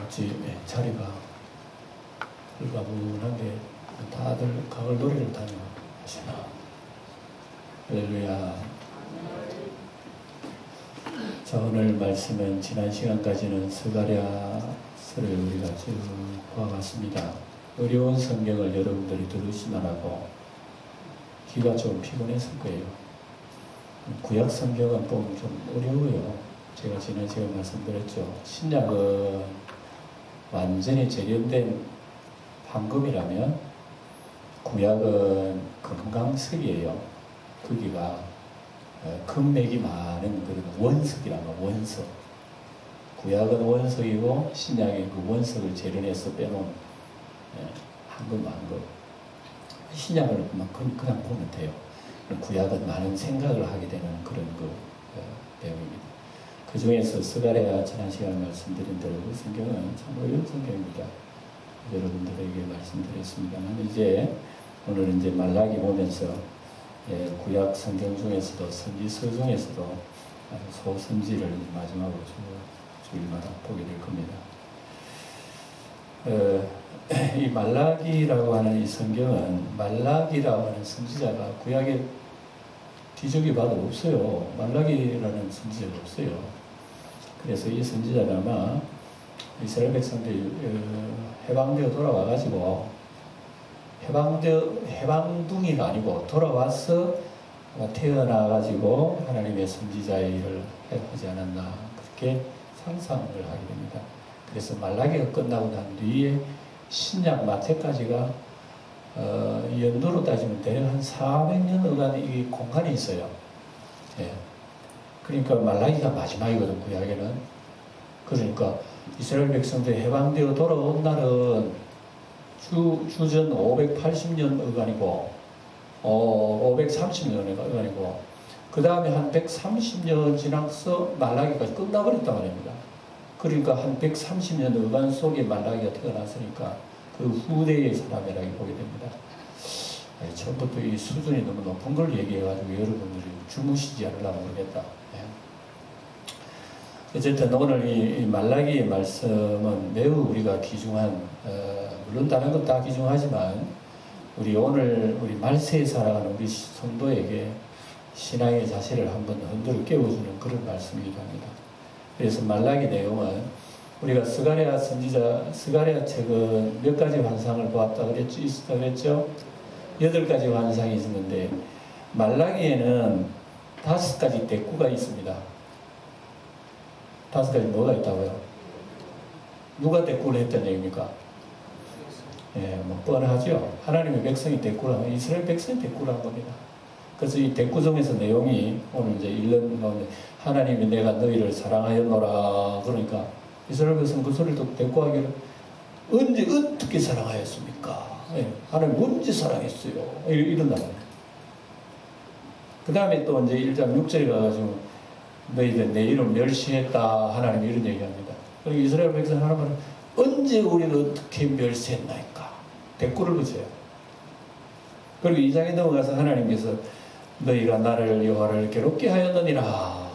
어찌 자리가 불가분한데 다들 가을 노래를 다녀하시나. 할렐루야. 자, 오늘 말씀은 지난 시간까지는 스가랴서를 우리가 쭉 보아봤습니다. 어려운 성경을 여러분들이 들으시느라고 귀가 좀 피곤했을 거예요. 구약 성경은 보면 좀 어려워요. 제가 지난 시간에 말씀드렸죠. 신약은 완전히 재련된 황금이라면 구약은 금강석이에요. 거기가 금맥이 많은 그런 원석이라는 원석. 구약은 원석이고 신약의 그 원석을 재련해서 빼놓은 황금. 신약을 그냥 보면 돼요. 구약은 많은 생각을 하게 되는 그런 내용입니다. 그 중에서 스가랴 지난 시간에 말씀드린 대로 그 성경은 참 어려운 성경입니다. 여러분들에게 말씀드렸습니다만 이제 오늘은 이제 말라기 보면서 구약 성경 중에서도 선지서 중에서도 아주 소선지를 마지막으로 주일마다 보게 될 겁니다. 이 말라기라고 하는 이 성경은 말라기라고 하는 선지자가 구약에 뒤적이 봐도 없어요. 말라기라는 선지자가 없어요. 그래서 이 선지자가 아마 이스라엘 백성들이 해방되어 돌아와가지고 해방둥이가 아니고 돌아와서 태어나가지고 하나님의 선지자의 일을 하지 않았나 그렇게 상상을 하게 됩니다. 그래서 말라기가 끝나고 난 뒤에 신약 마태까지가 연도로 따지면 대략 한 400년 어간의 이 공간이 있어요. 예. 그러니까 말라기가 마지막이거든, 구약에는. 그러니까 이스라엘 백성들이 해방되어 돌아온 날은 주전 580년 어간이고 530년 어간이고 그 다음에 한 130년 지나서 말라기까지 끝나버렸단 말입니다. 그러니까 한 130년 어간 속에 말라기가 태어났으니까 그 후대의 사람이라고 보게 됩니다. 처음부터 이 수준이 너무 높은 걸 얘기해가지고 여러분들이 주무시지 않으려고 모르겠다. 어쨌든 오늘 이 말라기의 말씀은 매우 우리가 귀중한, 물론 다른 건 다 귀중하지만 우리 말세에 살아가는 우리 성도에게 신앙의 자세를 한번 흔들어 깨워주는 그런 말씀이기도 합니다. 그래서 말라기 내용은 우리가 스가랴 책은 몇 가지 환상을 보았다 그랬죠? 8가지 환상이 있었는데 말라기에는 5가지 대꾸가 있습니다. 5가지 뭐가 있다고요? 누가 대꾸를 했다는 얘기입니까? 뻔하죠. 하나님의 백성이 대꾸를 하면 이스라엘 백성이 대꾸를 한 겁니다. 그래서 이 대꾸 중에서 내용이 오늘 이제 읽는 가운데 하나님이 내가 너희를 사랑하였노라. 그러니까 이스라엘 백성은 그 소리를 듣고 대꾸하기를 언제 어떻게 사랑하였습니까? 하나님 언제 사랑했어요? 이런단 말이에요. 그 다음에 또 이제 1장 6절에 가가지고 너희들 내 이름 멸시했다. 하나님이 이런 얘기합니다. 그리고 이스라엘 백성 하나님은 언제 우리를 어떻게 멸시했나이까? 대꾸를 붙여요. 그리고 2장에 넘어가서 하나님께서 너희가 나를 여호와를 괴롭게 하였느니라.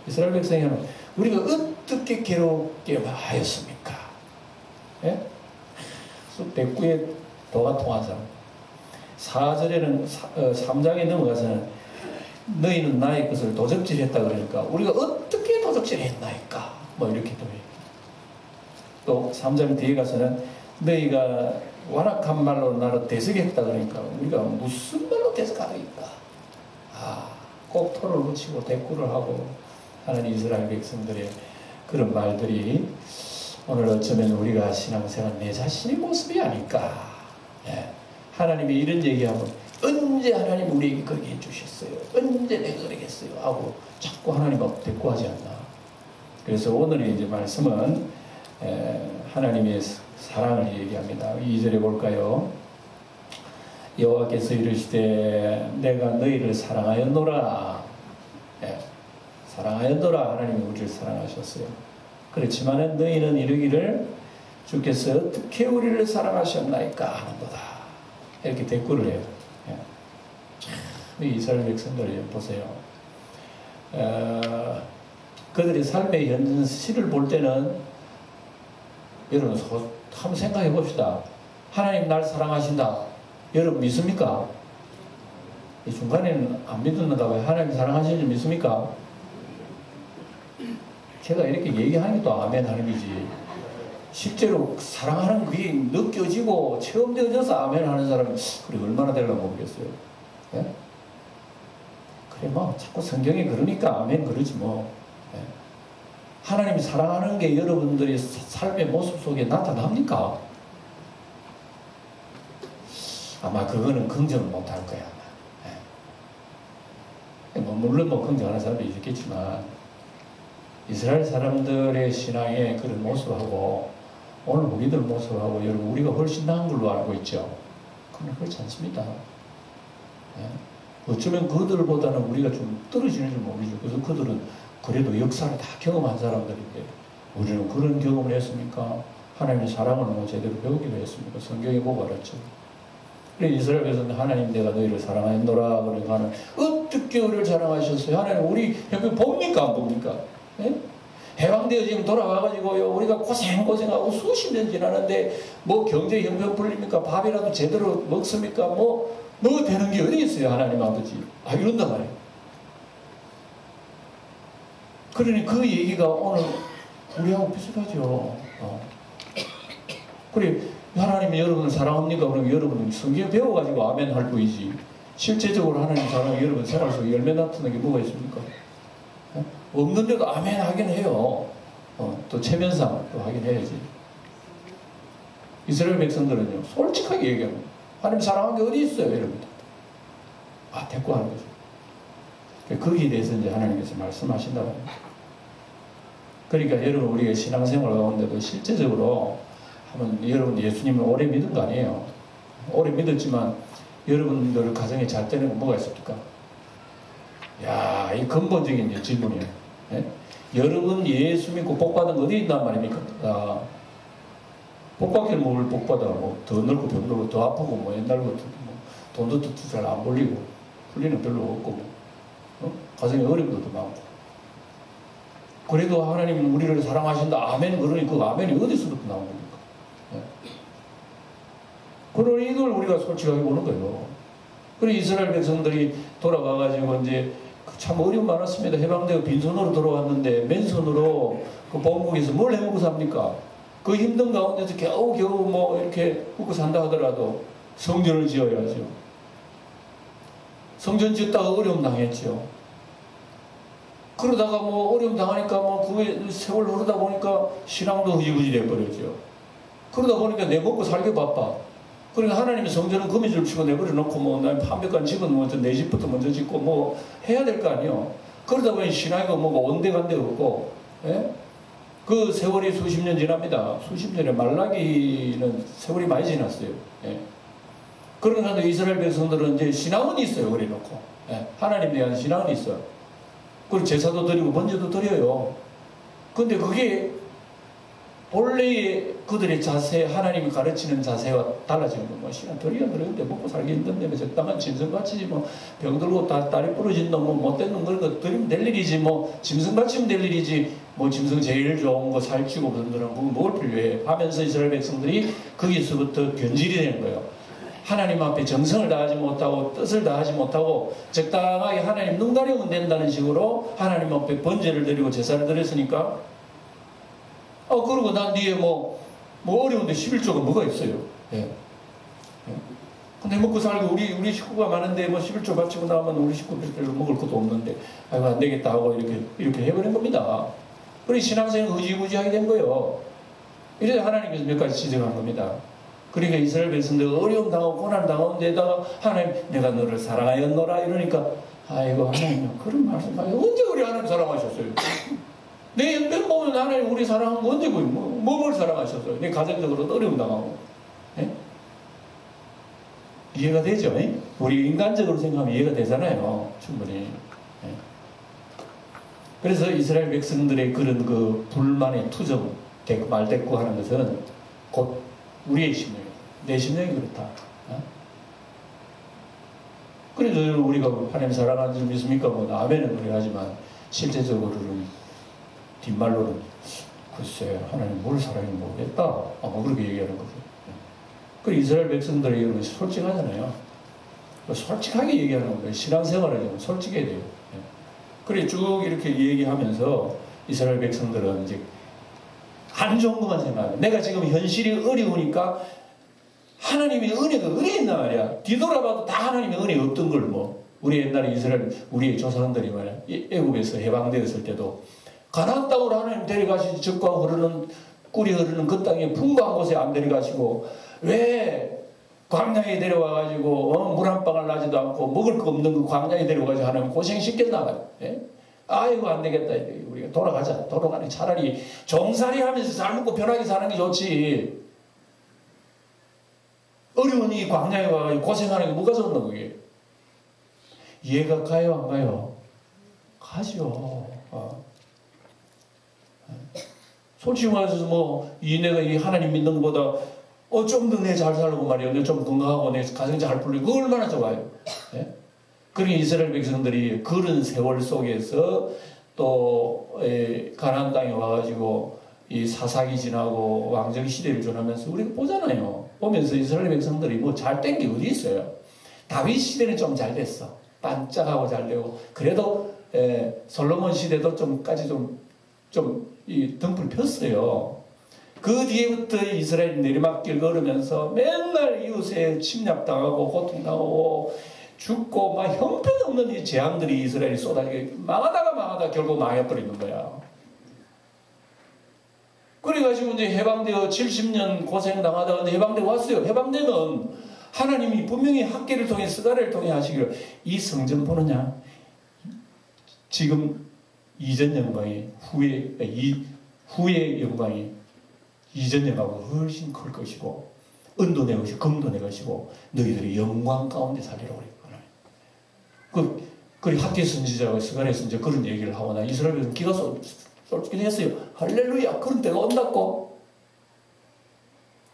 이스라엘 백성이 하면 우리가 어떻게 괴롭게 하였습니까? 예? 대꾸에 도가 통한 사람. 4절에는 3장에 넘어가서는 너희는 나의 것을 도적질했다 그러니까 우리가 어떻게 도적질했나이까? 이렇게 또 3장 뒤에 가서는 너희가 완악한 말로 나를 대적했다 그러니까 우리가 무슨 말로 대적하니까? 꼭 토를 붙이고 대꾸를 하고 하는 이스라엘 백성들의 그런 말들이 오늘 어쩌면 우리가 신앙생활 내 자신의 모습이 아닐까. 하나님이 이런 얘기하면 언제 하나님 우리에게 그렇게 해주셨어요? 언제 내가 그러겠어요? 하고 자꾸 하나님하고 대꾸하지 않나. 그래서 오늘의 이제 말씀은 하나님의 사랑을 얘기합니다. 2절에 볼까요? 여호와께서 이르시되 내가 너희를 사랑하였노라. 사랑하였노라. 하나님이 우리를 사랑하셨어요. 그렇지만은 너희는 이르기를 주께서 어떻게 우리를 사랑하셨나이까 하는도다. 이렇게 대꾸를 해요. 참 이스라엘 백성들을 보세요. 그들의 삶의 현실을 볼 때는 여러분 한번 생각해 봅시다. 하나님 날 사랑하신다. 여러분 믿습니까? 이 중간에는 안 믿는가 봐요. 하나님 사랑하시는 줄 믿습니까? 제가 이렇게 얘기하는 게 또 아멘 하는 거지. 실제로 사랑하는 그게 느껴지고 체험되어져서 아멘 하는 사람이 그래 얼마나 되려고 모르겠어요. 예? 그래 뭐 자꾸 성경이 그러니까 아멘 그러지 뭐. 예? 하나님이 사랑하는 게 여러분들의 삶의 모습 속에 나타납니까? 아마 그거는 긍정을 못할 거야. 예. 물론 뭐 긍정하는 사람도 있겠지만 이스라엘 사람들의 신앙의 그런 모습하고 오늘 우리들 모습하고 여러분 우리가 훨씬 나은 걸로 알고 있죠. 그건 그렇지 않습니다. 예. 어쩌면 그들보다는 우리가 좀 떨어지는 줄 모르죠. 그래서 그들은 그래도 역사를 다 경험한 사람들인데 우리는 그런 경험을 했습니까? 하나님의 사랑을 뭐 제대로 배우기로 했습니까? 성경에 보고 알았죠. 그래 이스라엘 백성은 하나님 내가 너희를 사랑하노라 그러니까 하나님 어떻게 우리를 사랑하셨어요? 하나님 우리 여기 봅니까 안 봅니까? 예? 해방되어 지금 돌아와가지고요 우리가 고생하고 수십 년 지나는데 뭐 경제 형편 풀립니까? 밥이라도 제대로 먹습니까? 뭐 되는 게 어디 있어요 하나님 아버지. 이런단 말이에요. 그러니 그 얘기가 오늘 우리하고 비슷하죠. 그래 하나님이 여러분을 사랑합니까? 그러면 여러분은 성경 배워가지고 아멘 할 뿐이지 실제적으로 하나님 사랑이 여러분 생활 속에 열매 나타나는 게 뭐가 있습니까? 없는데도 아멘 하긴 해요. 또 체면상 또 하긴 해야지. 이스라엘 백성들은요 솔직하게 얘기합니다. 하나님 사랑한 게 어디 있어요 이럽니다. 대꾸 하는 거죠. 거기에 대해서 이제 하나님께서 말씀하신다고 합니다. 그러니까 여러분 우리가 신앙생활 가운데도 실제적으로 한번 여러분 예수님을 오래 믿은 거 아니에요. 오래 믿었지만 여러분들 가정에 잘 되는 건 뭐가 있습니까? 이 근본적인 질문이에요. 예? 여러분 예수 믿고 복 받은 거 어디 있단 말입니까? 복 받기는 뭘 복 받아? 뭐 더 넓고 병들고 더 아프고 뭐 옛날부터 뭐 돈도 잘 안 벌리고 풀리는 별로 없고 가정에 어려운 것도 많고 그래도 하나님은 우리를 사랑하신다. 아멘 그러니 그 아멘이 어디서부터 나온 겁니까? 예? 그러니 이걸 우리가 솔직하게 보는 거예요. 그리고 이스라엘 백성들이 돌아가가지고 이제 참 어려움 많았습니다. 해방되고 빈손으로 돌아왔는데 맨손으로 그 본국에서 뭘 해먹고 삽니까? 그 힘든 가운데서 겨우 뭐 이렇게 먹고 산다 하더라도 성전을 지어야죠. 성전 짓다가 어려움 당했죠. 그러다가 뭐 어려움 당하니까 뭐 그 세월 흐르다 보니까 신앙도 흐지부지 돼버렸죠. 그러다 보니까 내 먹고 살기 바빠. 그러니까 하나님의 성전은 거미줄 치고 내버려 놓고 뭐 한백간 집은 뭐 내 집부터 먼저 짓고 뭐 해야 될 거 아니에요. 그러다 보니 신앙이 뭐가 온데간데 없고, 예? 그 세월이 수십 년 지납니다. 수십 년에 말라기는 세월이 많이 지났어요. 예? 그러나 이스라엘 백성들은 이제 신앙은 있어요. 그래 놓고. 예? 하나님에 대한 신앙은 있어요. 그리고 제사도 드리고 번제도 드려요. 근데 그게 본래의 그들의 자세, 하나님이 가르치는 자세와 달라지는 거. 뭐 시간 덜이야 그러는데 먹고 살기 힘든데 뭐 적당한 짐승같이 뭐 병들고 다리 부러진 놈, 뭐 못된 놈 그런 거 드리면 될 일이지 뭐 짐승같이면 될 일이지 뭐 짐승 제일 좋은 거 살찌고 그런 거는 그거 뭘 필요해 하면서 이스라엘 백성들이 거기서부터 변질이 되는 거예요. 하나님 앞에 정성을 다하지 못하고 뜻을 다하지 못하고 적당하게 하나님 눈 가리면 된다는 식으로 하나님 앞에 번제를 드리고 제사를 드렸으니까 그러고 난 뒤에 뭐 어려운데 11조가 뭐가 있어요. 예. 예. 근데 먹고 살고 우리 식구가 많은데 뭐 11조 바치고 나면 우리 식구들 별로 먹을 것도 없는데 아이고 안 되겠다 하고 이렇게 해버린 겁니다. 그래서 신앙생활 흐지부지하게 된 거예요. 이래서 하나님께서 몇 가지 지적한 겁니다. 그러니까 이스라엘 백성들 어려움 당하고 고난 당하는 데다가 하나님 내가 너를 사랑하였노라 이러니까 아이고 하나님 그런 말씀하세요. 언제 우리 하나님 사랑하셨어요? 내 옆에 보면 하나님 우리 사랑한 거 언제 보여? 뭐를 사랑하셨어요? 내 가정적으로 어려움 당하고. 예? 이해가 되죠? 예? 우리 인간적으로 생각하면 이해가 되잖아요. 충분히. 예? 그래서 이스라엘 백성들의 그런 그 불만의 투정, 말대꾸 하는 것은 곧 우리의 심령이에요. 내 심령이 그렇다. 어? 그래서 우리가 하나님 사랑하는 줄 믿습니까? 뭐 아멘은 그래 하지만 실제적으로는 뒷말로는 글쎄, 하나님 뭘 사랑했는지 모르겠다. 뭐 그렇게 얘기하는 거죠. 그 이스라엘 백성들이 솔직하잖아요. 솔직하게 얘기하는 거예요. 신앙생활을 좀 솔직해야 돼요. 그래 쭉 이렇게 얘기하면서 이스라엘 백성들은 이제 한 정도만 생각해요. 내가 지금 현실이 어려우니까 하나님의 은혜가 어디 있나 말이야. 뒤돌아봐도 다 하나님의 은혜 없던 걸 뭐. 우리 옛날에 이스라엘, 우리의 조상들이 말이야. 애국에서 해방되었을 때도 가나안 땅으로 하나님 데려가시지 적과 흐르는, 꿀이 흐르는 그 땅에 풍부한 곳에 안 데려가시고 왜 광야에 데려와가지고 물 한 방울 나지도 않고 먹을 거 없는 그 광야에 데려가지고 하나님 고생시켰나 말이야. 예? 아이고 안 되겠다. 우리가 돌아가자. 돌아가니 차라리 정살이 하면서 잘 먹고 편하게 사는 게 좋지. 어려운 이 광야에 와가지고 고생하는 게 뭐가 좋나 그게. 이해가 가요 안 가요? 가죠. 솔직히 말해서 뭐 내가 이 하나님 믿는 것보다 좀 더 내 잘 살고 말이야. 내 좀 건강하고 내 가정 잘 풀리고 그거 얼마나 좋아요. 예? 그러니 이스라엘 백성들이 그런 세월 속에서 또 가나안 땅에 와가지고 이 사사기 지나고 왕정 시대를 지나면서 우리가 보잖아요. 보면서 이스라엘 백성들이 뭐 잘 된 게 어디 있어요. 다윗 시대는 좀 잘 됐어. 반짝하고 잘 되고 그래도 솔로몬 시대도 좀까지 좀 이 등불 폈어요. 그 뒤에부터 이스라엘이 내리막길 걸으면서 맨날 이웃에 침략당하고 고통당하고 죽고 막 형편없는 이 재앙들이 이스라엘이 쏟아지게 망하다 결국 망해버리는 거야. 그래가지고 이제 해방되어 70년 고생당하다가 해방되어 왔어요. 해방되면 하나님이 분명히 학계를 통해 스가랴를 통해 하시기를 이 성전 보느냐? 지금 이전 영광이 후의 영광이 이전 영광보다 훨씬 클 것이고 은도 내 것이고 금도 내 것이고 너희들이 영광 가운데 살리라고 그래요. 그 학계 선지자가 스가랴 선지자 그런 얘기를 하고 나 이스라엘은 기가 쏠긴 했어요. 할렐루야 그런 때가 온다고.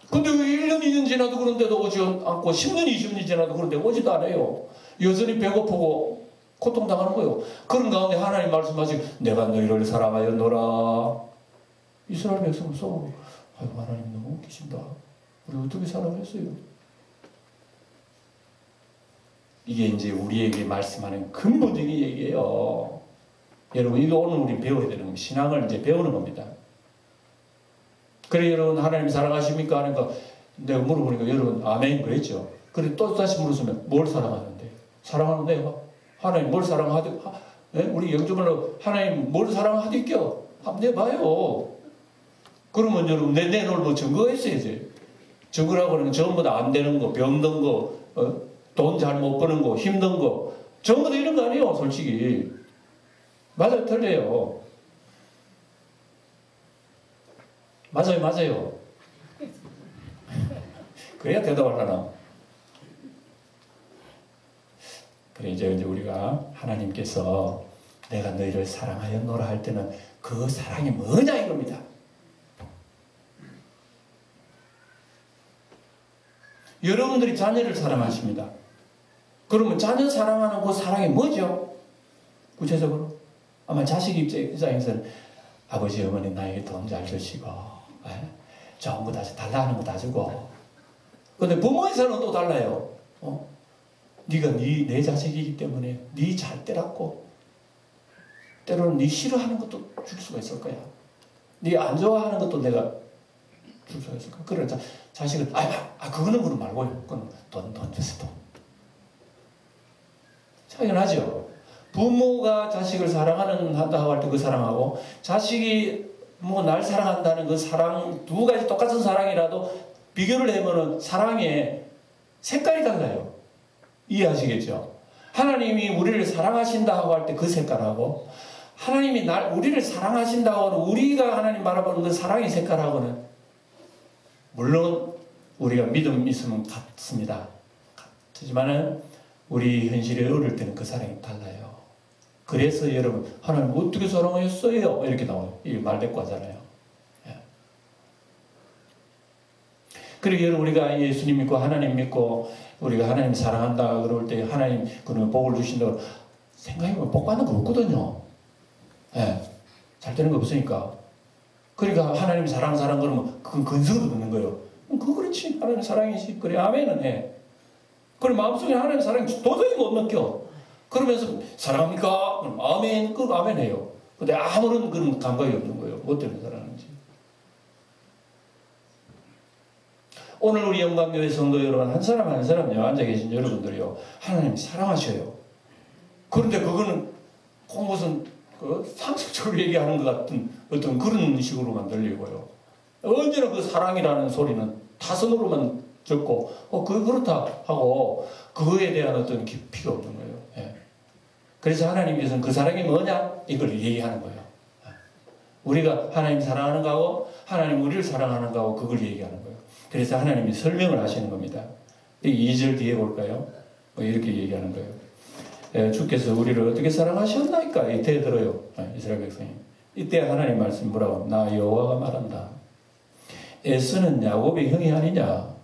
근데 왜 1년 2년 지나도 그런 데도 오지 않고 10년 20년 지나도 그런 데 오지도 않아요. 여전히 배고프고 고통당하는 거예요. 그런 가운데 하나님 말씀하시고 내가 너희를 사랑하였노라. 이스라엘 백성은 쏘고 아이고 하나님 너무 웃기신다. 우리 어떻게 사랑했어요? 이게 이제 우리에게 말씀하는 근본적인 얘기예요. 여러분 이거 오늘 우리 배워야 되는 겁니다. 신앙을 이제 배우는 겁니다. 그래 여러분 하나님 사랑하십니까? 하니까 내가 물어보니까 여러분 아멘 그랬죠. 그래 또 다시 물었으면 뭘 사랑하는데? 사랑하는데 하나님 뭘 사랑하되 우리 영주말로 하나님 뭘 사랑하디껴? 한번 내봐요. 그러면 여러분 내놓을 뭐 증거가 있어야지. 증거라고 하는 건 전부 다 안 되는 거, 병든 거, 돈 잘 못 버는 거, 힘든 거 전부 다 이런 거 아니에요 솔직히. 맞아요 틀려요. 맞아요. 그래야 대답하려나. 그래 이제 우리가 하나님께서 내가 너희를 사랑하였노라 할 때는 그 사랑이 뭐냐 이겁니다. 여러분들이 자녀를 사랑하십니다. 그러면 자녀 사랑하는 그 사랑이 뭐죠? 구체적으로 아마 자식 입장에서는 아버지 어머니 나에게 돈 잘 주시고 좋은 거 다 달라 하는 거 다 주고. 근데 부모에서는 또 달라요. 네가 내 자식이기 때문에 네 잘 때렸고 때로는 네 싫어하는 것도 줄 수가 있을 거야. 네 안 좋아하는 것도 내가 줄 수가 있을 거야. 그래 자식은 그거는 그런 말고요. 그건 돈 주세요. 돈. 차이가 나죠. 부모가 자식을 사랑한다고 할 때 그 사랑하고 자식이 뭐 날 사랑한다는 그 사랑 두 가지 똑같은 사랑이라도 비교를 해보면 사랑의 색깔이 달라요. 이해하시겠죠? 하나님이 우리를 사랑하신다고 할 때 그 색깔하고 하나님이 우리를 사랑하신다고 하는 우리가 하나님 바라보는 그 사랑의 색깔하고는 물론 우리가 믿음 있으면 같습니다. 같지만은 우리 현실에 어릴 때는 그 사랑이 달라요. 그래서 여러분 하나님 어떻게 사랑하셨어요? 이렇게 나와요. 이 말대꾸 하잖아요. 그리고 여러분 우리가 예수님 믿고 하나님 믿고 우리가 하나님 사랑한다 그럴 때 하나님 그러면 복을 주신다고 생각해보면 복 받는 거 없거든요. 잘 되는 거 없으니까. 그러니까 하나님 사랑 그러면 그건 근성도 없는 거예요. 그렇지. 하나님 사랑이지. 그래, 아멘은 해. 그래, 마음속에 하나님 사랑이 도저히 못 느껴. 그러면서 사랑합니까? 그럼 아멘. 그럼 아멘 해요. 근데 아무런 그런 감각이 없는 거예요. 뭐 때문에 사랑하는지. 오늘 우리 영광교회 성도 여러분, 한 사람 한 사람요, 앉아 계신 여러분들이요, 하나님 사랑하셔요. 그런데 그거는 꼭 무슨 상식적으로 얘기하는 것 같은 어떤 그런 식으로만 들리고요. 언제나 그 사랑이라는 소리는 타성으로만 듣고, 그렇다 하고, 그거에 대한 어떤 깊이가 없는 거예요. 예. 그래서 하나님께서는 그 사랑이 뭐냐? 이걸 얘기하는 거예요. 우리가 하나님 사랑하는 거하고, 하나님 우리를 사랑하는 거하고, 그걸 얘기하는 거예요. 그래서 하나님이 설명을 하시는 겁니다. 2절 뒤에 볼까요? 이렇게 얘기하는 거예요. 주께서 우리를 어떻게 사랑하셨나이까? 이때 들어요. 이스라엘 백성이. 이때 하나님 말씀 뭐라고? 나 여호와가 말한다. 에스는 야곱의 형이 아니냐?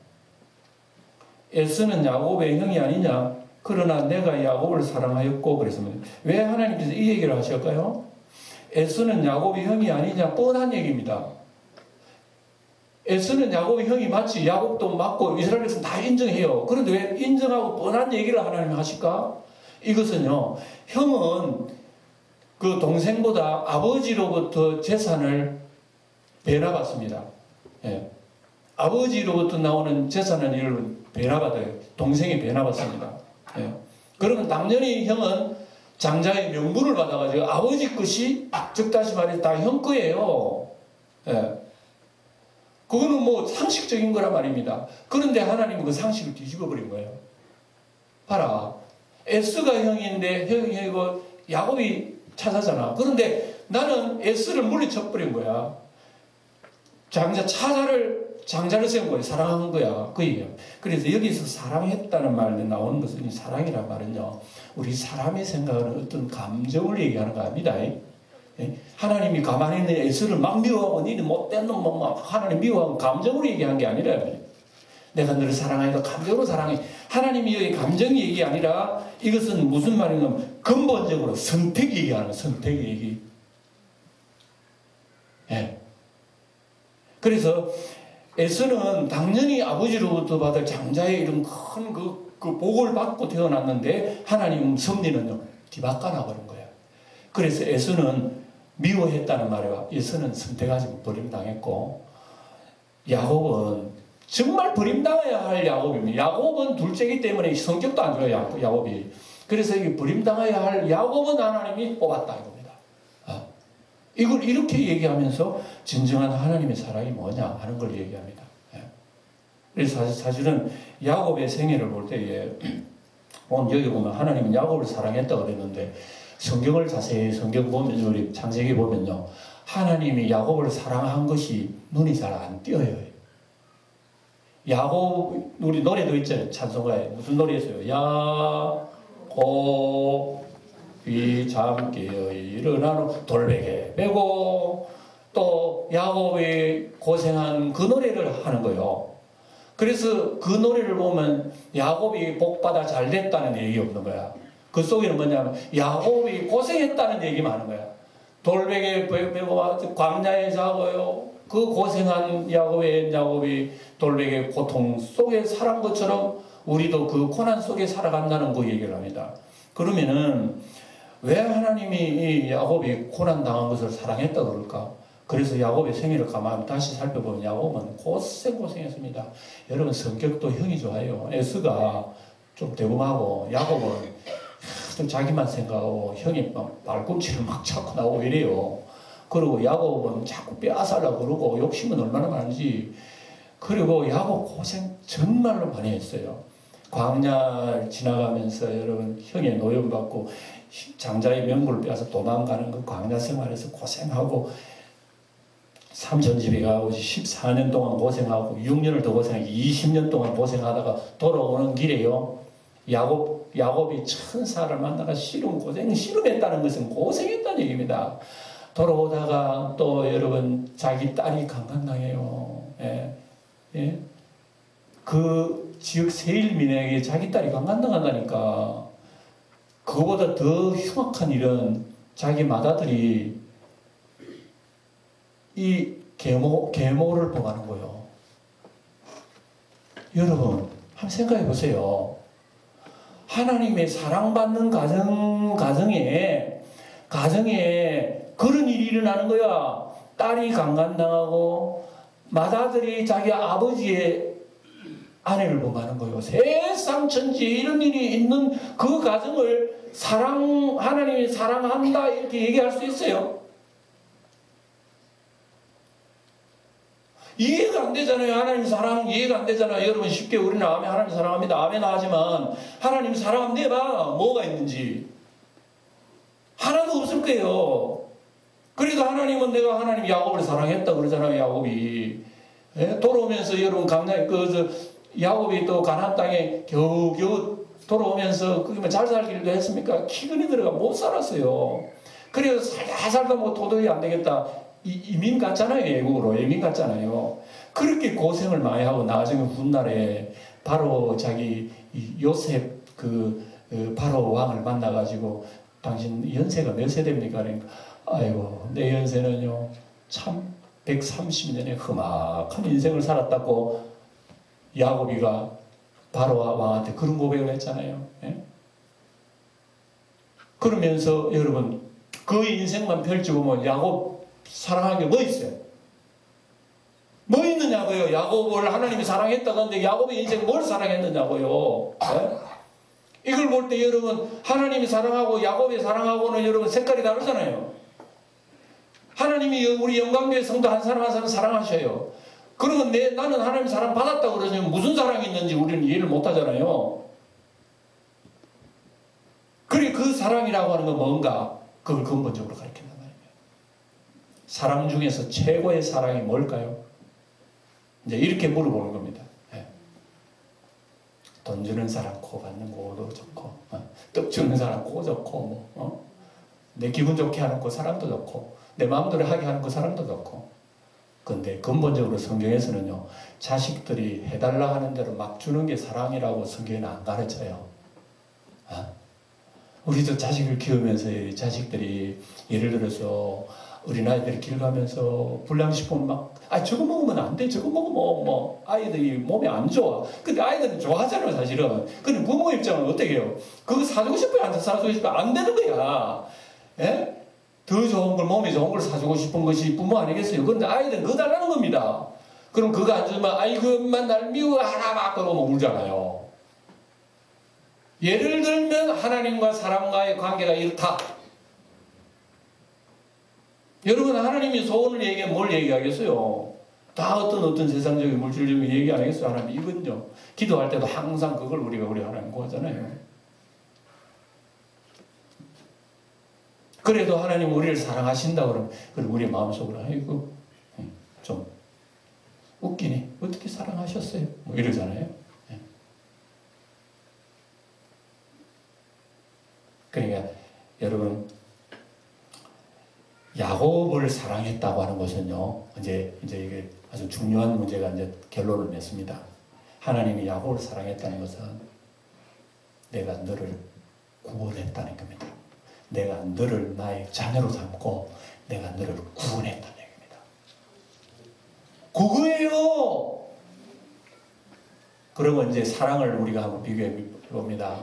에스는 야곱의 형이 아니냐? 그러나 내가 야곱을 사랑하였고, 그랬으면 왜 하나님께서 이 얘기를 하실까요? 에스는 야곱의 형이 아니냐? 뻔한 얘기입니다. 에스는 야곱의 형이 맞지, 야곱도 맞고 이스라엘에서 다 인정해요. 그런데 왜 인정하고 뻔한 얘기를 하나님이 하실까? 이것은요, 형은 그 동생보다 아버지로부터 재산을 배나받습니다. 예. 아버지로부터 나오는 재산은 여러분 배나받아요. 동생이 배나받습니다. 예. 그러면 당연히 형은 장자의 명분을 받아가지고 아버지 것이, 즉 다시 말해서 다 형 거예요. 예. 그거는 뭐 상식적인 거란 말입니다. 그런데 하나님은 그 상식을 뒤집어 버린 거예요. 봐라. 에스가 형인데 형이고 야곱이 차사잖아. 그런데 나는 에스를 물리쳐 버린 거야. 장자를 세운 거예요. 사랑한 거야. 그 얘기예요. 그래서 여기서 사랑했다는 말이 나오는 것은, 사랑이란 말은요, 우리 사람이 생각하는 어떤 감정을 얘기하는 거 아닙니다. 하나님이 가만히 있는 에스를 막 미워하고 니는 못된 놈 막 하나님 미워하고 감정으로 얘기한 게 아니라, 내가 너를 사랑하니까 감정으로 사랑해. 하나님이 여기 감정 얘기 아니라 이것은 무슨 말이냐면 근본적으로 선택 얘기하는 거예요. 선택 얘기. 예. 그래서 에스는 당연히 아버지로부터 받을 장자의 이런 큰 그 복을 받고 태어났는데, 하나님 섭리는요 뒤바꿔 버린 거예요. 그래서 에스는 미워했다는 말이야. 에스는 선택하지 버림당했고, 야곱은 정말 버림당해야 할 야곱입니다. 야곱은 둘째이기 때문에 성격도 안 좋아요. 야곱이. 그래서 이 버림당해야 할 야곱은 하나님이 뽑았다 이겁니다. 이걸 이렇게 얘기하면서 진정한 하나님의 사랑이 뭐냐 하는 걸 얘기합니다. 그래서 사실은 야곱의 생애를 볼 때에, 오늘 여기 보면 하나님은 야곱을 사랑했다고 그랬는데, 성경을 자세히 성경 보면, 우리 창세기 보면요, 하나님이 야곱을 사랑한 것이 눈이 잘 안 띄어요. 야곱, 우리 노래도 있잖아요. 찬송가에. 무슨 노래였어요? 야곱이 잠 깨어 일어나는 돌베개 메고, 또 야곱이 고생한 그 노래를 하는 거예요. 그래서 그 노래를 보면 야곱이 복받아 잘 됐다는 얘기 없는 거야. 그 속에는 뭐냐면 야곱이 고생했다는 얘기만 하는 거야. 돌베개 메고 광야에 자고요. 그 고생한 야곱이 돌베개 고통 속에 살아간 것처럼 우리도 그 고난 속에 살아간다는 그 얘기를 합니다. 그러면은 왜 하나님이 이 야곱이 고난 당한 것을 사랑했다고 그럴까? 그래서 야곱의 생애를 가만히 다시 살펴보면 야곱은 고생했습니다. 여러분, 성격도 형이 좋아요. 에스가 좀 대범하고, 야곱은 좀 자기만 생각하고 형이 막 발꿈치를 막 잡고 나오고 이래요. 그리고 야곱은 자꾸 빼앗으려고 그러고 욕심은 얼마나 많은지. 그리고 야곱 고생 정말로 많이 했어요. 광야 지나가면서 여러분 형의 노염받고 장자의 명분을 빼앗아 도망가는 그 광야 생활에서 고생하고, 삼촌집에 가고 14년 동안 고생하고 6년을 더 고생하고 20년 동안 고생하다가 돌아오는 길에요, 야곱이 천사를 만나가 씨름했다는 것은 고생했다는 얘기입니다. 돌아오다가 또 여러분 자기 딸이 강간당해요. 예? 그 지역 세일민에게 자기 딸이 강간당한다니까. 그거보다 더 흉악한 일은 자기 맏아들이 이 계모를 범하는 거예요. 여러분, 한번 생각해 보세요. 하나님의 사랑받는 가정에 그런 일이 일어나는 거야. 딸이 강간당하고 맏아들이 자기 아버지의 아내를 범하는 거예요. 세상 천지에 이런 일이 있는 그 가정을 하나님이 사랑한다 이렇게 얘기할 수 있어요? 이해가 안 되잖아요. 하나님 사랑 이해가 안 되잖아요. 여러분 쉽게 우리는 아멘 하나님 사랑합니다. 아멘 하지만 하나님 사랑하면 내봐 뭐가 있는지 하나도 없을 거예요. 그래도 하나님은 내가 하나님 야곱을 사랑했다 그러잖아요. 야곱이 돌아오면서 여러분 야곱이 또 가나안 땅에 겨우겨우 돌아오면서 그게 잘 살기도 했습니까? 키근이 들어가 못 살았어요. 그래서 살다 뭐 도저히 안 되겠다. 이민 갔잖아요. 외국으로 이민 갔잖아요. 그렇게 고생을 많이 하고 나중에 훗날에 바로 자기 요셉 바로 왕을 만나가지고 당신 연세가 몇 세대입니까? 그러니까 아이고 내 연세는요 참 130년의 험악한 인생을 살았다고 야곱이가 바로 왕한테 그런 고백을 했잖아요. 예? 그러면서 여러분 그 인생만 펼쳐보면 야곱 사랑한 게 뭐 있어요? 뭐 있느냐고요? 야곱을 하나님이 사랑했다고 하는데 야곱의 인생 뭘 사랑했느냐고요? 예? 이걸 볼 때 여러분 하나님이 사랑하고 야곱이 사랑하고는 여러분 색깔이 다르잖아요. 하나님이 우리 영광교회 성도 한 사람 한 사람 사랑하셔요. 그러면 나는 하나님 사랑 받았다고 그러면 무슨 사랑이 있는지 우리는 이해를 못하잖아요. 그래 그 사랑이라고 하는 건 뭔가 그걸 근본적으로 가르친단 말이에요. 사랑 중에서 최고의 사랑이 뭘까요? 이제 이렇게 물어보는 겁니다. 네. 돈 주는 사람 코 받는 거도 좋고 떡 주는 사람 코 좋고 내 기분 좋게 하는 그 사람도 좋고 내 마음대로 하게 하는 그 사람도 좋고 근데 근본적으로 성경에서는요 자식들이 해달라 하는 대로 막 주는 게 사랑이라고 성경에는 안 가르쳐요. 우리도 자식을 키우면서 자식들이 예를 들어서 어린아이들이 길 가면서 불량식품 막 저거 먹으면 안 돼 저거 먹으면 아이들이 몸에 안 좋아. 근데 아이들은 좋아하잖아요 사실은. 근데 부모 입장은 어떻게 해요? 그거 사주고 싶어요? 안 사주고 싶어요? 안 되는 거야. 예? 더 좋은 걸 몸에 좋은 걸 사주고 싶은 것이 부모 아니겠어요? 그런데 아이들은 그거 달라는 겁니다. 그럼 그거 안 주면 아이고 엄마 날 미워하나 막 그러고 울잖아요. 예를 들면 하나님과 사람과의 관계가 이렇다. 여러분 하나님이 소원을 얘기하면 뭘 얘기하겠어요? 다 어떤 세상적인 물질적인 얘기 안 하겠어요? 하나님 이건요. 기도할 때도 항상 그걸 우리 하나님 구하잖아요. 그래도 하나님 우리를 사랑하신다 그러면 우리 마음속으로 아이고 좀 웃기네. 어떻게 사랑하셨어요? 뭐 이러잖아요. 그러니까 여러분 야곱을 사랑했다고 하는 것은요. 이제 이게 아주 중요한 문제가 이제 결론을 맺습니다. 하나님이 야곱을 사랑했다는 것은 내가 너를 구원했다는 겁니다. 내가 너를 나의 자녀로 삼고 내가 너를 구원했다는 얘기입니다. 그거예요. 그러면 이제 사랑을 우리가 한번 비교해 봅니다.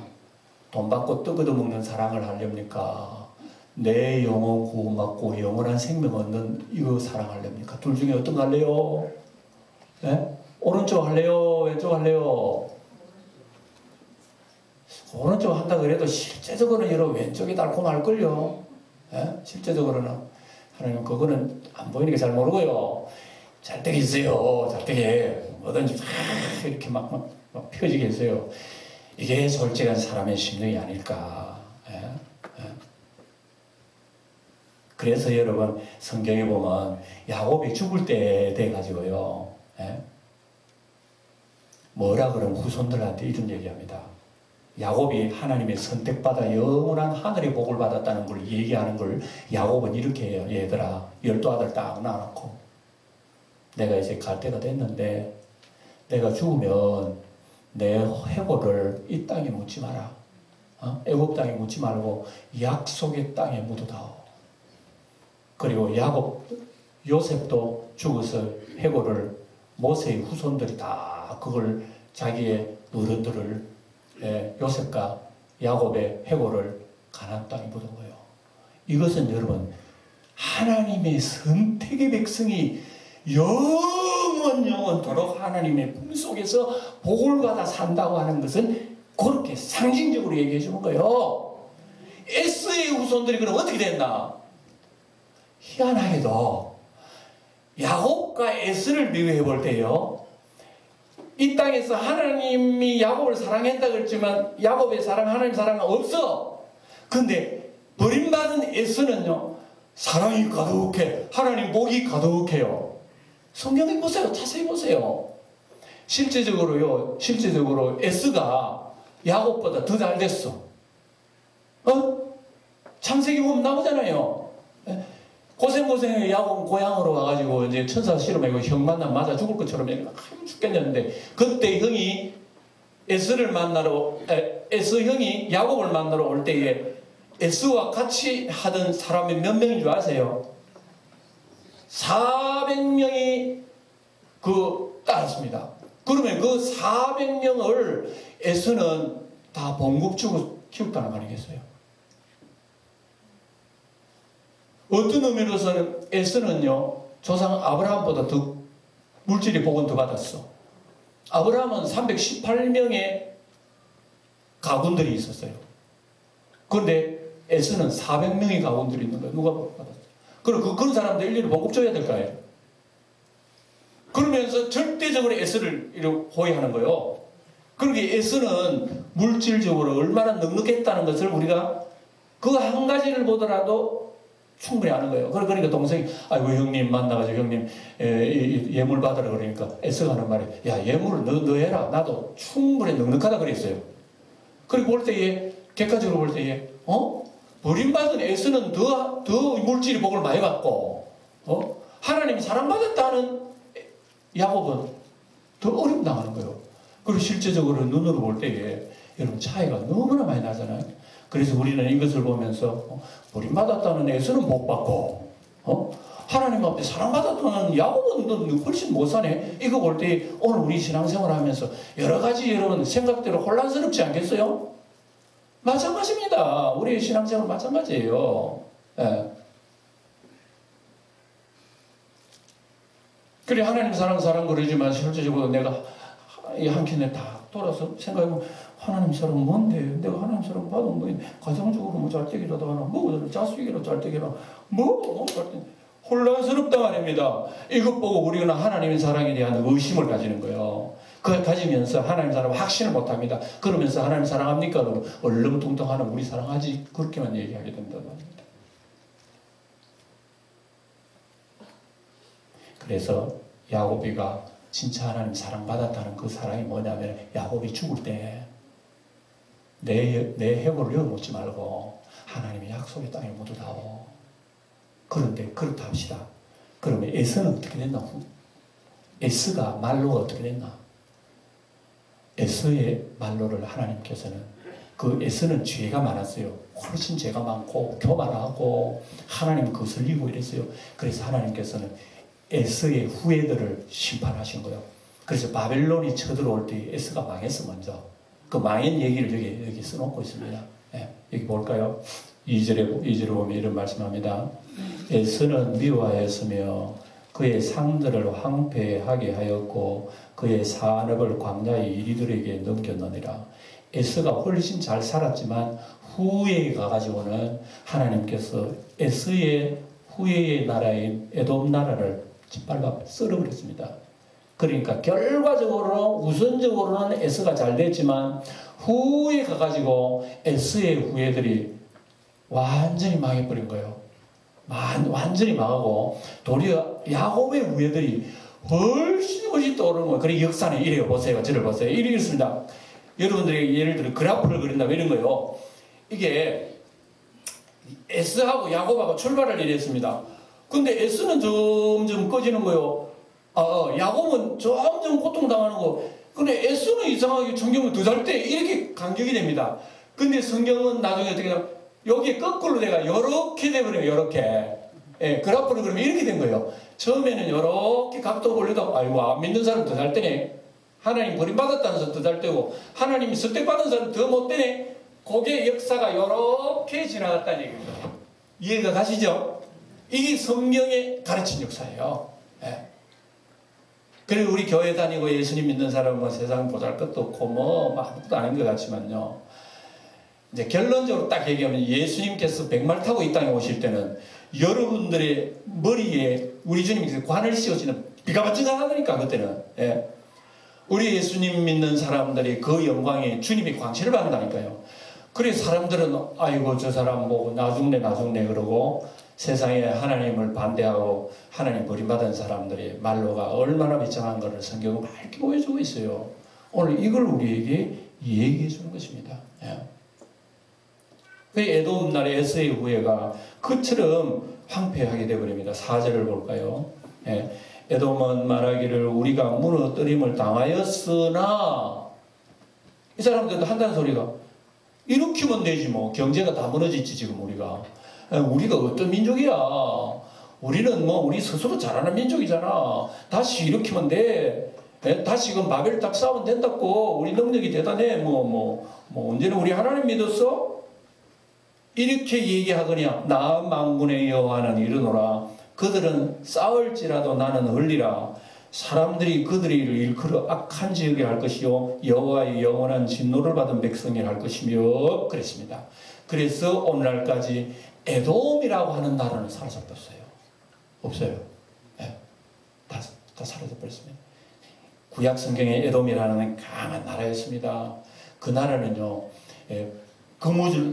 돈 받고 떡 얻어먹는 사랑을 하렵니까? 내 영혼 구원받고 영원한 생명 얻는 이거 사랑하렵니까? 둘 중에 어떤 거 할래요? 네? 오른쪽 할래요? 왼쪽 할래요? 오른쪽 한다 그래도 실제적으로는 여러분 왼쪽이 달콤할걸요. 예? 실제적으로는 하나님 그거는 안 보이니까 잘 모르고요. 잘 되게 있어요. 잘 되게 뭐든지 이렇게 막 펴지게 했어요. 이게 솔직한 사람의 심령이 아닐까. 예? 예? 그래서 여러분 성경에 보면 야곱이 죽을 때 돼가지고요. 예? 뭐라 그러면 후손들한테 이런 얘기합니다. 야곱이 하나님의 선택받아 영원한 하늘의 복을 받았다는 걸 얘기하는 걸 야곱은 이렇게 해요. 얘들아 12아들 딱 낳아놓고 내가 이제 갈 때가 됐는데 내가 죽으면 내 해골을 이 땅에 묻지 마라. 애굽 땅에 묻지 말고 약속의 땅에 묻어다오. 그리고 야곱 요셉도 죽어서 해골을 모세의 후손들이 다 그걸 자기의 어른들을 요셉과 야곱의 해골을 가나안 땅에 묻은 거예요. 이것은 여러분 하나님의 선택의 백성이 영원토록 하나님의 품속에서 복을 받아 산다고 하는 것은 그렇게 상징적으로 얘기해 주는 거예요. 에스의 후손들이 그럼 어떻게 됐나? 희한하게도 야곱과 에스를 비교해 볼 때요, 이 땅에서 하나님이 야곱을 사랑했다 그랬지만 야곱의 사랑, 하나님 사랑은 없어. 근데 버림받은 에스는요, 사랑이 가득해, 하나님 복이 가득해요. 성경에 보세요. 자세히 보세요. 실제적으로 에스가 야곱보다 더 잘 됐어. 창세기 보면 나오잖아요. 고생고생해 야곱은 고향으로 와가지고 이제 천사 실험하고 형 만나면 맞아 죽을 것처럼 죽겠는데, 그때 형이 에스 형이 야곱을 만나러 올 때에 에스와 같이 하던 사람이 몇 명인 줄 아세요? 400명이 따랐습니다. 그러면 그 400명을 에스는 다 봉급 주고 키웠다는 거 아니겠어요? 어떤 의미로서는 에스는요, 조상 아브라함보다 더 물질의 복은 더 받았어. 아브라함은 318명의 가군들이 있었어요. 그런데 에스는 400명의 가군들이 있는 거예요. 누가 복 받았어요? 그럼 그런 사람들 일일이 봉급 줘야 될까요? 그러면서 절대적으로 에스를 호위하는 거예요. 그러게 에스는 물질적으로 얼마나 넉넉했다는 것을 우리가 그 한 가지를 보더라도 충분히 아는 거예요. 그러니까 동생이, 아이고 형님 만나가지고 형님 예물 받으라 그러니까 에스가 하는 말이, 야 예물을 너 해라. 나도 충분히 넉넉하다 그랬어요. 그리고 볼 때에 객관적으로 볼 때에 버림받은 에스는 더 물질의 복을 많이 받고 하나님이 사랑받았다는 야곱은 더 어려움 당하는 거예요. 그리고 실제적으로 눈으로 볼 때에 여러분 차이가 너무나 많이 나잖아요. 그래서 우리는 이것을 보면서 버림받았다는 에서는 복 받고 하나님 앞에 사랑받았다는 야곱은 훨씬 못 사네. 이거 볼 때 오늘 우리 신앙생활 하면서 여러 가지 여러분 생각대로 혼란스럽지 않겠어요? 마찬가지입니다. 우리의 신앙생활 마찬가지예요. 예. 그래 하나님 사랑 그러지만 실제적으로 내가 이 한 켠에 다 돌아서 생각해보면 하나님 사랑은 뭔데? 내가 하나님 사랑 받으면 뭐 가정적으로 뭐 잘되기라도 하나, 뭐 자식이라도 잘되기라, 뭐 잘되기, 혼란스럽다 말입니다. 이것 보고 우리는 하나님의 사랑에 대한 의심을 가지는 거예요. 그걸 가지면서 하나님 사랑 확신을 못합니다. 그러면서 하나님 사랑합니까? 그러면 얼렁뚱땅하는 우리 사랑하지, 그렇게만 얘기하게 된다는 말입니다. 그래서 야곱이가 진짜 하나님 사랑받았다는 그 사랑이 뭐냐면, 야곱이 죽을 때 내 해골을 열어놓지 말고 하나님의 약속의 땅에 묻어다오. 그런데 그렇다 합시다. 그러면 에스는 어떻게 됐나? 에스가 말로가 어떻게 됐나? 에스의 말로를 하나님께서는, 그 에스는 죄가 많았어요. 훨씬 죄가 많고 교만하고 하나님 거슬리고 이랬어요. 그래서 하나님께서는 에스의 후예들을 심판하신 거예요. 그래서 바벨론이 쳐들어올 때 에스가 망했어. 먼저 그 망한 얘기를 여기 써놓고 있습니다. 네, 여기 볼까요? 2절에 보면 이런 말씀합니다. 에스는 미워하였으며 그의 상들을 황폐하게 하였고 그의 산업을 광야의 이리들에게 넘겼느니라. 에스가 훨씬 잘 살았지만 후에 가가지고는 하나님께서 에스의 후예의 나라인 에돔 나라를 짓밟아 썰어버렸습니다. 그러니까 결과적으로 우선적으로는 에스가 잘 됐지만 후에 가가지고 에스의 후예들이 완전히 망해버린 거예요. 완전히 망하고 도리어 야곱의 후예들이 훨씬 떠오르는 거예요. 그래 역사는 이래요. 보세요. 저를 보세요. 이렇습니다. 여러분들에게 예를 들어 그래프를 그린다면 이런 거예요. 이게 에스하고 야곱하고 출발을 이랬습니다. 근데 에스는 점점 꺼지는 거예요. 야곱은 점점 고통당하는 거. 근데 에스는 이상하게 성경은 더 잘 때 이렇게 간격이 됩니다. 근데 성경은 나중에 어떻게 되나, 여기에 거꾸로 내가 이렇게 돼버려요. 이렇게. 예, 그래프는 그러면 이렇게 된 거예요. 처음에는 이렇게 각도 올려도 아이고 안 믿는 사람 더 잘 되네. 하나님 버림받았다는 사람 더 잘 되고 하나님이 선택받은 사람 더 못 되네. 그게 역사가 이렇게 지나갔다는 얘기입니다. 이해가 가시죠? 이게 성경의 가르친 역사예요. 예. 그리고 우리 교회 다니고 예수님 믿는 사람은 뭐 세상 보잘것도 없고 뭐 아무것도 아닌 것 같지만요. 이제 결론적으로 딱 얘기하면 예수님께서 백말 타고 이 땅에 오실 때는 여러분들의 머리에 우리 주님께서 관을 씌워지는 비가 반짝하다니까 그때는. 예. 우리 예수님 믿는 사람들이 그 영광에 주님이 광채를 받는다니까요. 그래 사람들은 아이고 저 사람 뭐 나중네 그러고 세상에 하나님을 반대하고 하나님 버림받은 사람들의 말로가 얼마나 비참한 것을 성경은 밝게 보여주고 있어요. 오늘 이걸 우리에게 얘기해 주는 것입니다. 예. 그 에돔 날의 에서의 후예가 그처럼 황폐하게 되어버립니다. 4절을 볼까요? 예. 에돔은 말하기를 우리가 무너뜨림을 당하였으나 이 사람들도 한다는 소리가 이렇게면 되지 뭐 경제가 다 무너지지 지금 우리가 어떤 민족이야. 우리는 뭐 우리 스스로 잘하는 민족이잖아. 다시 일으키면 돼. 다시금 바벨 딱 쌓으면 된다고. 우리 능력이 대단해. 뭐 언제는 우리 하나님 믿었어? 이렇게 얘기하거냐. 나 만군의 여호와는 이르노라. 그들은 싸울지라도 나는 흘리라. 사람들이 그들을 일컬어 악한 지역에 할 것이요 여호와의 영원한 진노를 받은 백성이 할 것이며 그랬습니다. 그래서 오늘날까지 에돔이라고 하는 나라는 사라져버렸어요. 없어요. 네. 다 사라져버렸습니다. 구약 성경에 에돔이라는 강한 나라였습니다. 그 나라는요, 거무줄,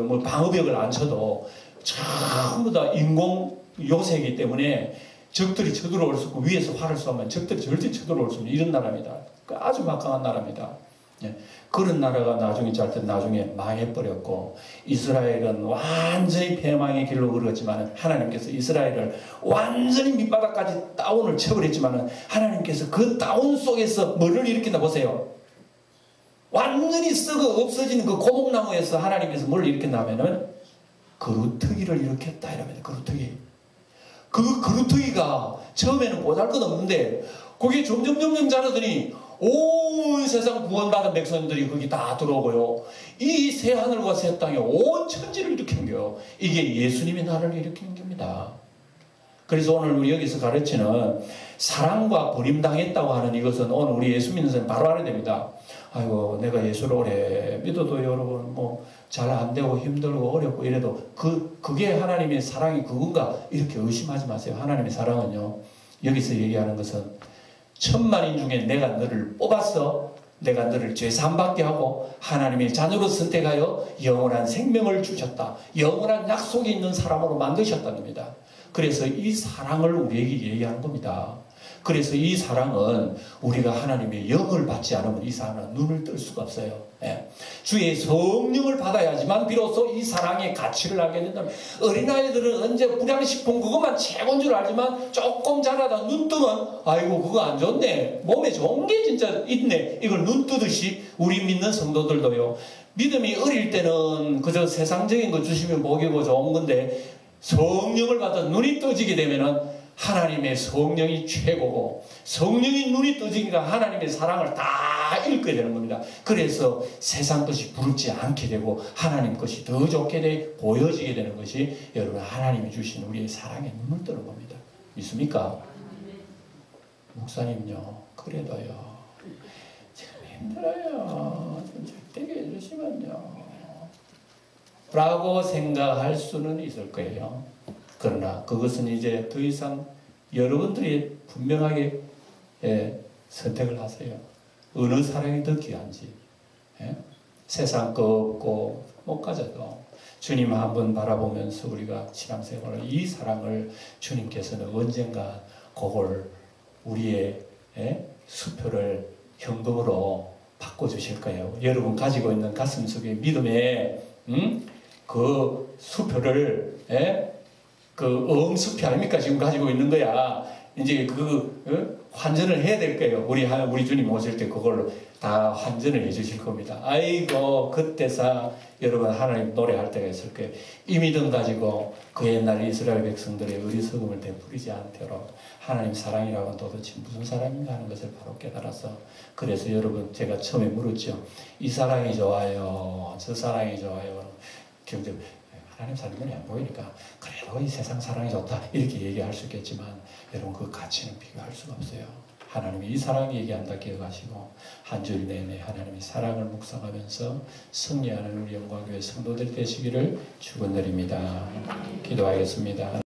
뭐 방어벽을 안 쳐도 전부 다 인공 요새이기 때문에 적들이 쳐들어올 수 없고 위에서 활을 쏘면 적들이 절대 쳐들어올 수 없는 이런 나라입니다. 아주 막강한 나라입니다. 예. 그런 나라가 나중에 나중에 망해버렸고 이스라엘은 완전히 패망의 길로 걸었지만 하나님께서 이스라엘을 완전히 밑바닥까지 다운을 쳐버렸지만 하나님께서 그 다운 속에서 뭐를 일으킨다 보세요. 완전히 썩어 없어지는 그 고목나무에서 하나님께서 뭘 일으켰나 하면은 그루터기를 일으켰다 이러면 그루터기. 그 그루터기가 처음에는 보잘것없는데 그게 점점 자라더니 온 세상 구원받은 백성들이 거기 다 들어오고요. 이 새 하늘과 새 땅에 온 천지를 일으키는 거예요. 이게 예수님이 나를 일으키는 겁니다. 그래서 오늘 우리 여기서 가르치는 사랑과 버림당했다고 하는 이것은 오늘 우리 예수 믿는 사람 바로 알아야 됩니다. 아이고 내가 예수를 오래 믿어도 여러분 뭐 잘 안 되고 힘들고 어렵고 이래도 그게 하나님의 사랑이 그건가 이렇게 의심하지 마세요. 하나님의 사랑은요 여기서 얘기하는 것은 천만인 중에 내가 너를 뽑았어. 내가 너를 죄사함받게 하고 하나님의 자녀로 선택하여 영원한 생명을 주셨다. 영원한 약속이 있는 사람으로 만드셨다는 겁니다. 그래서 이 사랑을 우리에게 얘기하는 겁니다. 그래서 이 사랑은 우리가 하나님의 영을 받지 않으면 이 사랑은 눈을 뜰 수가 없어요. 예. 주의 성령을 받아야지만 비로소 이 사랑의 가치를 알게 된다면 어린아이들은 언제 불량식품 그것만 최고인 줄 알지만 조금 자라다 눈 뜨면 아이고 그거 안 좋네. 몸에 좋은 게 진짜 있네. 이걸 눈 뜨듯이 우리 믿는 성도들도요. 믿음이 어릴 때는 그저 세상적인 거 주시면 복이고 좋은 건데 성령을 받아 눈이 떠지게 되면은 하나님의 성령이 최고고 성령이 눈이 떠지니까 하나님의 사랑을 다 읽게 되는 겁니다. 그래서 세상 것이 부럽지 않게 되고 하나님 것이 더 좋게 보여지게 되는 것이 여러분 하나님이 주신 우리의 사랑에 눈을 뜨는 겁니다. 믿습니까? 목사님요 그래도요 참 힘들어요. 좀 적대게 해주시면요 라고 생각할 수는 있을 거예요. 그러나 그것은 이제 더 이상 여러분들이 분명하게 선택을 하세요. 어느 사랑이 더 귀한지. 세상 거 없고 못 가져도 주님 한번 바라보면서 우리가 신앙생활을 이 사랑을 주님께서는 언젠가 그걸 우리의 수표를 현금으로 바꿔주실 거예요. 여러분 가지고 있는 가슴 속에 믿음의 그 수표를 그 수표 아닙니까? 지금 가지고 있는 거야. 이제 환전을 해야 될 거예요. 우리 주님 오실 때 그걸로 다 환전을 해 주실 겁니다. 아이고, 그때서 여러분 하나님 노래할 때가 있을 거예요. 이 믿음 가지고 그 옛날 이스라엘 백성들의 어리석음을 되풀이지 않도록 하나님 사랑이라고는 도대체 무슨 사랑인가 하는 것을 바로 깨달아서, 그래서 여러분 제가 처음에 물었죠. 이 사랑이 좋아요, 저 사랑이 좋아요. 경제 하나님 사랑이 눈에 안 보이니까 그래도 이 세상 사랑이 좋다 이렇게 얘기할 수 있겠지만, 여러분 그 가치는 비교할 수가 없어요. 하나님이 이 사랑 얘기한다 기억하시고 한 줄 내내 하나님의 사랑을 묵상하면서 승리하는 우리 영광교회 성도들 되시기를 축원드립니다. 기도하겠습니다.